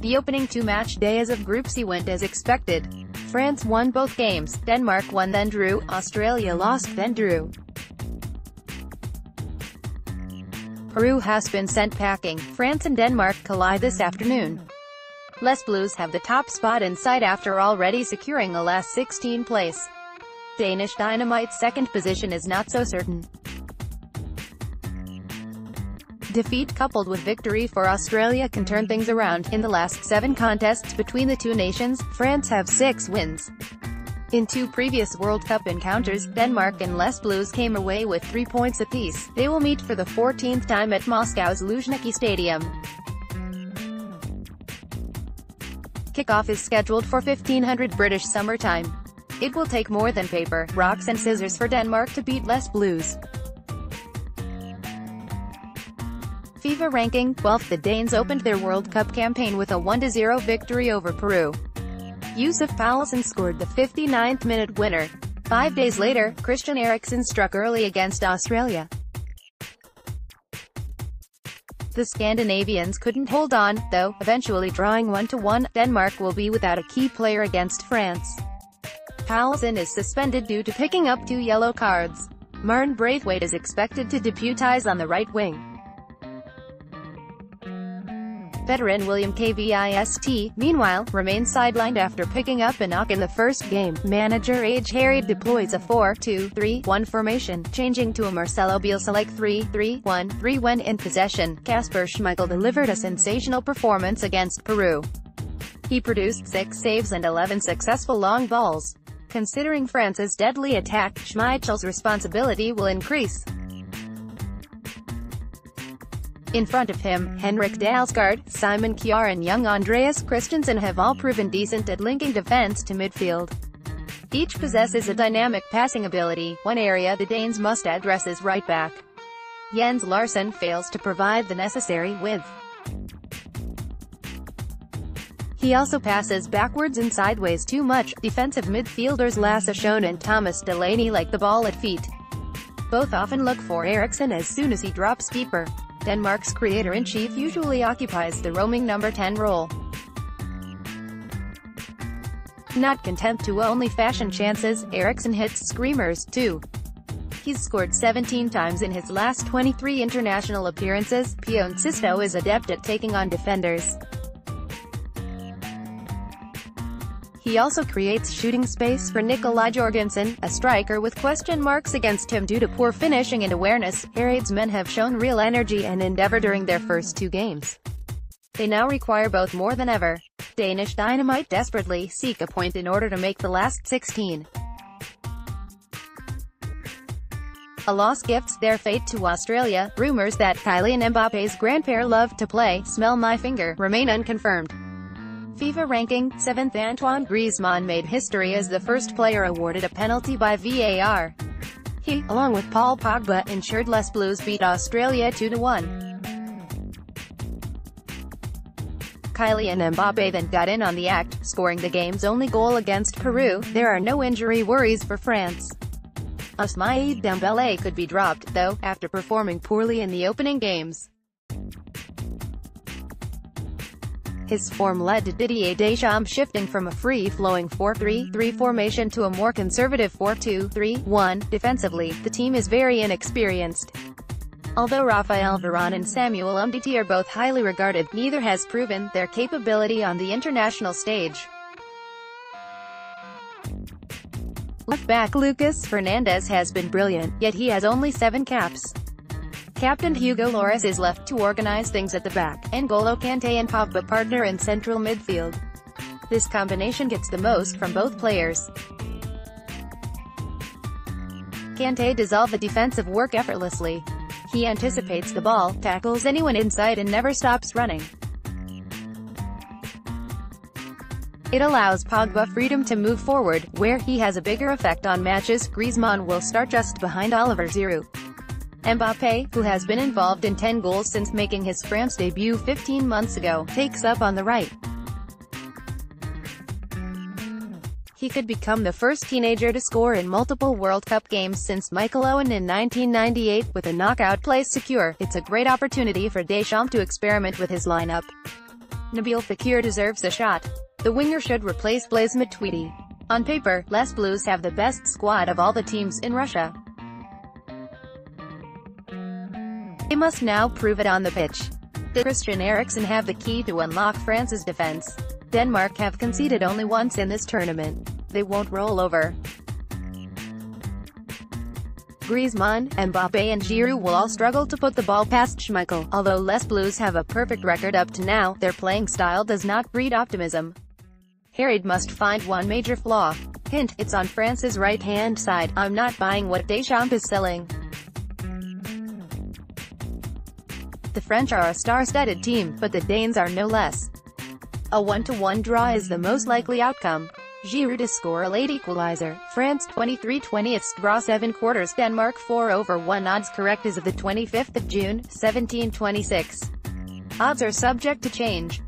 The opening two match days of Group C went as expected. France won both games, Denmark won then drew, Australia lost then drew. Peru has been sent packing. France and Denmark collide this afternoon. Les Bleus have the top spot in sight after already securing a last 16 place. Danish Dynamite's second position is not so certain. Defeat coupled with victory for Australia can turn things around. In the last 7 contests between the two nations, France have 6 wins. In 2 previous World Cup encounters, Denmark and Les Bleus came away with 3 points apiece. They will meet for the 14th time at Moscow's Luzhniki Stadium. Kickoff is scheduled for 1500 British Summer Time. It will take more than paper, rocks and scissors for Denmark to beat Les Bleus. FIFA ranking 12th. The Danes opened their World Cup campaign with a 1-0 victory over Peru. Yusuf Poulsen scored the 59th minute winner. 5 days later, Christian Eriksen struck early against Australia. The Scandinavians couldn't hold on, though, eventually drawing 1-1. Denmark will be without a key player against France. Poulsen is suspended due to picking up 2 yellow cards. Martin Braithwaite is expected to deputize on the right wing. Veteran William Kvist, meanwhile, remains sidelined after picking up a knock in the first game. Manager Age Harry deploys a 4-2-3-1 formation, changing to a Marcelo Bielsa-like 3-3-1-3 when in possession. Kasper Schmeichel delivered a sensational performance against Peru. He produced 6 saves and 11 successful long balls. Considering France's deadly attack, Schmeichel's responsibility will increase. In front of him, Henrik Dalsgaard, Simon Kjaer and young Andreas Christensen have all proven decent at linking defense to midfield. Each possesses a dynamic passing ability. One area the Danes must address is right back. Jens Larsen fails to provide the necessary width. He also passes backwards and sideways too much. Defensive midfielders Lasse Schöne and Thomas Delaney like the ball at feet. Both often look for Eriksen as soon as he drops deeper. Denmark's creator-in-chief usually occupies the roaming number 10 role. Not content to only fashion chances, Eriksen hits screamers, too. He's scored 17 times in his last 23 international appearances. Pione Sisto is adept at taking on defenders. He also creates shooting space for Nikolaj Jorgensen, a striker with question marks against him due to poor finishing and awareness. Herod's men have shown real energy and endeavor during their first 2 games. They now require both more than ever. Danish Dynamite desperately seek a point in order to make the last 16. A loss gifts their fate to Australia. Rumors that Kylian Mbappe's grandpère loved to play "Smell My Finger" remain unconfirmed. FIFA ranking 7th. Antoine Griezmann made history as the first player awarded a penalty by VAR. He, along with Paul Pogba, ensured Les Bleus beat Australia 2-1. Kylian Mbappe then got in on the act, scoring the game's only goal against Peru. There are no injury worries for France. Ousmane Dembélé could be dropped, though, after performing poorly in the opening games. His form led to Didier Deschamps shifting from a free-flowing 4-3-3 formation to a more conservative 4-2-3-1. Defensively, the team is very inexperienced. Although Raphael Varane and Samuel Umtiti are both highly regarded, neither has proven their capability on the international stage. Left-back Lucas Fernandez has been brilliant, yet he has only 7 caps. Captain Hugo Lloris is left to organize things at the back. N'Golo Kanté and Pogba partner in central midfield. This combination gets the most from both players. Kanté does all the defensive work effortlessly. He anticipates the ball, tackles anyone inside and never stops running. It allows Pogba freedom to move forward, where he has a bigger effect on matches. Griezmann will start just behind Oliver Giroud. Mbappe, who has been involved in 10 goals since making his France debut 15 months ago, takes up on the right. He could become the first teenager to score in multiple World Cup games since Michael Owen in 1998, with a knockout place secure. It's a great opportunity for Deschamps to experiment with his lineup. Nabil Fekir deserves a shot. The winger should replace Blaise Matuidi. On paper, Les Bleus have the best squad of all the teams in Russia. They must now prove it on the pitch. Christian Eriksen have the key to unlock France's defense. Denmark have conceded only once in this tournament. They won't roll over. Griezmann, Mbappé and Giroud will all struggle to put the ball past Schmeichel. Although Les Bleus have a perfect record up to now, their playing style does not breed optimism. Harried must find one major flaw. Hint, it's on France's right-hand side. I'm not buying what Deschamps is selling. The French are a star-studded team, but the Danes are no less. A 1-1 draw is the most likely outcome. Giroud to score a late equalizer. France 23/20 draw 7 quarters. Denmark 4/1 odds correct as of the 25th of June, 1726. Odds are subject to change.